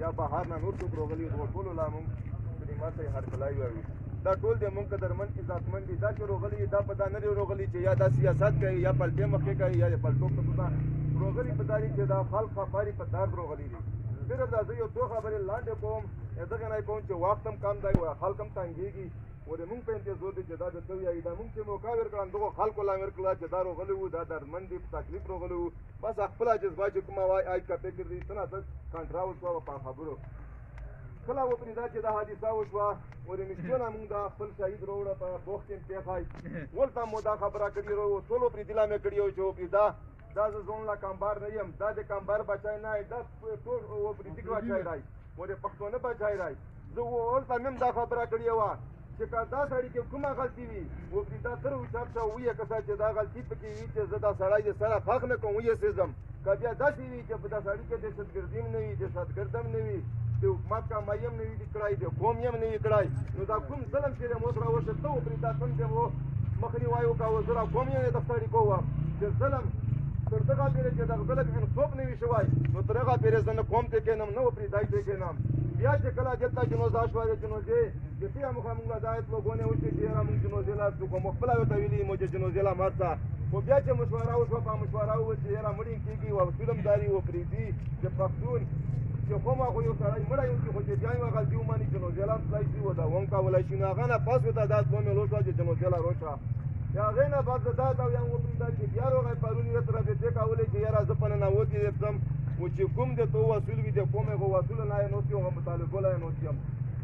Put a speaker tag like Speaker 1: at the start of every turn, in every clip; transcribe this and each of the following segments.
Speaker 1: یا بهر نه نور څوک راغلي دي ټولو لا مونږ پرې ماته هرکلی وایو دا ټول د مونږ قدرمن عزتمند دي دا چې راغلي دا په دا نه دي راغلي چې یا دا سیاست کوي یا پلټې مخکې کوي یا د پلټو په توګه راغلي په دا دي چې دا خلک خفاري په درد راغلي دي صرف دا زه یو څو خبرې لاندې کوم دغه نه کوم چې وخت هم کم دی خلک هم تنګېږي ولې مونږ په انتظار دي چې دا د څه وایي دا مونږ چې موقع ورکړه دغو خلکو لا ورکړه چې دا راغلي وو دا دردمند دي په تکلیف راغلي وو بس خپله جذبه چې کومه وایي آی کا فکر دي څه نه څه کنټرول شوه په خبرو کله وپرې دا چې دا حادثه وشوه ولې مشکونه مونږ دا خپل شهید راوړه په بوخت کې پېښی ولته مو دا خبره کړې وو ټول وپرې دله مې کړې وو چې وپرې دا زه ځون له کمبار نه یم دا د کمبار بچی نه دا ټول وپرې دیګ بچی دی ولې پښتونه بچی دی زه ولته مې هم دا خبره کړې وه چې که دا سړي کې کومه غلطي وي وپرې دا تر اوچت شه ویې کسه چې دا غلطي پکې وي چې زه دا سړی د سره حق نه کوم ویې سېزم که بیا داسې وي چې په دا سړي کې دهشتګردي هم نه وي دهشتګرد هم نه وي د حکومت کمایي هم نه وي کړی د قوم یې هم نه وي کړی نو دا کوم ظلم چې دی مو سره وشو ته وپرې دا کوم دی مو مخنیوی وکړه زه را قوم یې د سړي کوم چې ظلم تر دغه پېرې چې دغه ظلم انصاف نه وي شوی نو تر هغه پېرې زه نه قوم ته کښېنم نه وپرې دای ته کښېنم بیا چې کله دلته جنازه شوه د جنازې چې بیا مخه مونږ دا اطلبونه وشي چې یاره مونږ جنازې لا څوک مو خپله ورته ویلي مو چې جنازې لا مات شه خو بیا چې مشوره وشوه په مشوره وویل چې یاره مړی کېږي اصول هم داري وپرېږدي چې پښتون چې خامخا یو سړی مړی وکړي خو چې بیا یې غلطي ومني جنازې لا هم تلای شي ورته هم کولی شي نو هغه نه پس ورته دا ومېلو شوه چې جنازې لا روشه د هغې نه بعد دا دویم وپرېږده چې بیا راغی پرون یې ورته رابطې کولې چې یاره زه په ننوتې یم و چې کوم د تو وصول وي د کوم هغه وصول نه یې نوت یم مطالبه لا یې نوت یم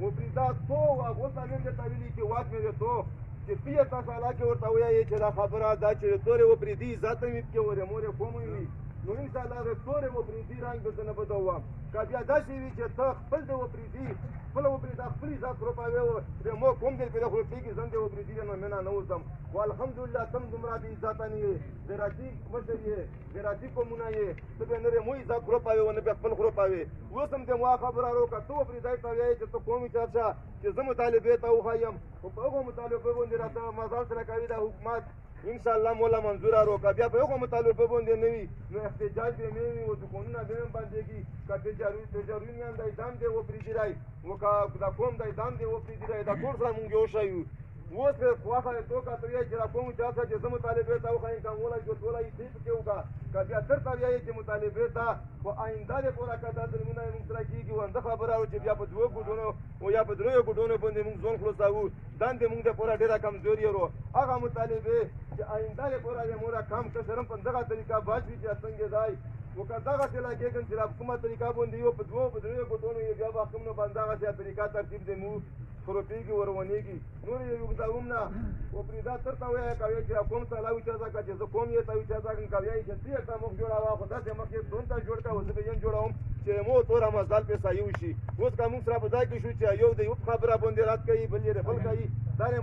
Speaker 1: وپرېږده تو هغو ته مې درته ویلي چې واک مې دی تو چې 75 ساله کې ورته ووایې چې دا خبره دا چې د تورې وپرېږدي عزت هم یې پکې وي مور یې قوم وي نو انشاءالله د تورې وپرېږدي رنګ به زه نه بدوم که بیا داسې وي چې ته خپل د وپرېږدي خپله وپرېږده خپل عزت روپوې د مو کوم دل پرې خو کېږي زه هم د وپرېږدي نو مینه نه اوسم خو الحمدلله تم دومره بې عزته نه یې غیرتي مشر یې غیرتي قومونه یې ته بیا نه مو عزت روپوې و نه بیا خپل خروپوې اوس هم د ما خبره وکړه ته وپرېږدی ته وایې چې ته قومي چاپ شه چې زه مطالبې ته وښیم خو په هغو مطالبه باندې راته مزال سره کوي دا حکومت انشاءالله مولا منظوره روکه بیا په هغو مطالبه باندې نه وي نو احتجاج به مې وي و دوکانونه به هم بندېږي که تجارتیان دی دام دی وپرېږدي رای و که دا قوم دی دام دی وپرېږدي رای دا ټول سره مونږ یو شی یو اوس خوښه یې تو که ته وایې چې دا قوم چا څه چې زه مطالبې ته وښیم که مولا جو ټوله یې صحیح پکې وکړه که بیا درته وایې چې مطالبې ته خو آینده دپاره که دا ظلمونه یې مونږ سره کېږي همده خبره وه چې بیا په دوو ګوډونو یا په دریو ګوډونو باندې مونږ ځان خلاصوو دندې مونږ دپاره ډېره کمزوري ورو هغه مطالبې چې آینده دپاره یې موږ کم کشرم په دغه طریقه باج وي چې څنګه دی و که دغسې لګېږم چې په کومه طریقه باندې یو په دوو په دریو ګوډونو یې بیا به کوم نو باندې دغسې طریقه ترتیب دی مو خروپېږي ورونېږي نور یې اوږدوم نه وپرېږده تر ته وایه که وایې چې قوم ته لا وچاځه کړه چې زه قوم یې ته وچاځه کړم که وایې چې ته یې ته مخ جوړوه خو داسې مخ یې دون ته جوړ کړه او زه به یم جوړوم چې مو توره مزدل پې صحیح وشي اوس که موږ سره په ځای کې شو چې یو د یو خبره باندې رد کوي بل یې د بل کوي دا د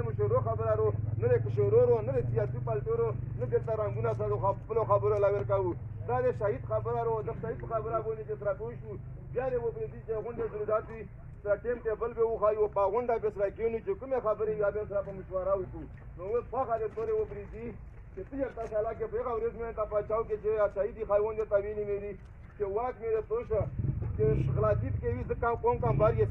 Speaker 1: مشورو خبره رو نه د کشورو رو نه د سیاسي پلټو رو نه دلته رنګونه سره خپلو خبرو لا ورکوو دا د شهید خبره رو د شهید خبره باندې چې سره پوه شو بیا دې وپرېږدي چې غونډې ضرورت وي سره ټیم ټیبل به وښایو په غونډه به سره کښېنو چې کومې خبرې یا به سره په مشوره وکړو نو اوس خوښه د تورې وپرېږدي چې 75 ساله کې په هغه ورځ مې ته پاچاو کې چې شهیدي خایوند ته ویلي مې دي چې واک مې د تو شه چې غلطي پکې وي زه قوم کمبار یې